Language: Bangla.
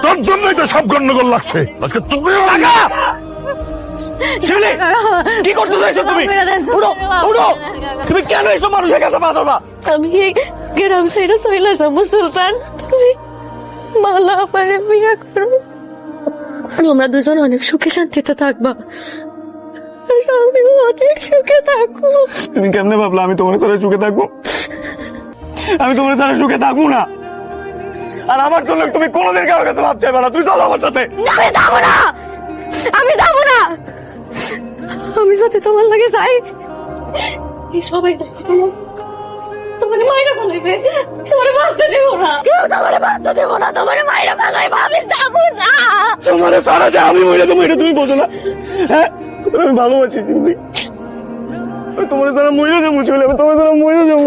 তোর জন্যই তো সব গন্ডগোল লাগছে আজকে তুমি শিউলি কি করতে চাইছো তুমি? উঠো উঠো, তুমি কেন এইসব মানুষের কাছে পা ধরবা? আমি এই গ্রাম ছেড়ে চলে যাবো সুলতান, তুমি মালা আপারে বিয়ে করো, তোমরা দুজন অনেক সুখে শান্তিতে থাকবা, আমি অনেক সুখে থাকবো। তুমি কেমনে ভাবলা আমি তোমার সাথে সুখে থাকবো? আমি তোমার সাথে সুখে থাকবো না। আর আমার জন্য তুমি কোনোদিন কারোর কাছে ভাব চাইবে না। তুই চলো আমার সাথে। আমি যাবো না, আমি যাবো না, আমি যদি তোমার লাগে যাই এই সবাই তোমার মায়েরা ফেলাইবে, তোমার বাঁচতে দেবো না, কেউ তোমার বাঁচতে দেবো না, তোমার মায়েরা ফেলাইবে, আমি যাবো না। তোমার সারা যে আমি মরে যাবো এটা তুমি বোঝো না? হ্যাঁ আমি ভালোবাসি, তোমার সারা মরে যাবো, আমি তোমার সারা মরে যাবো।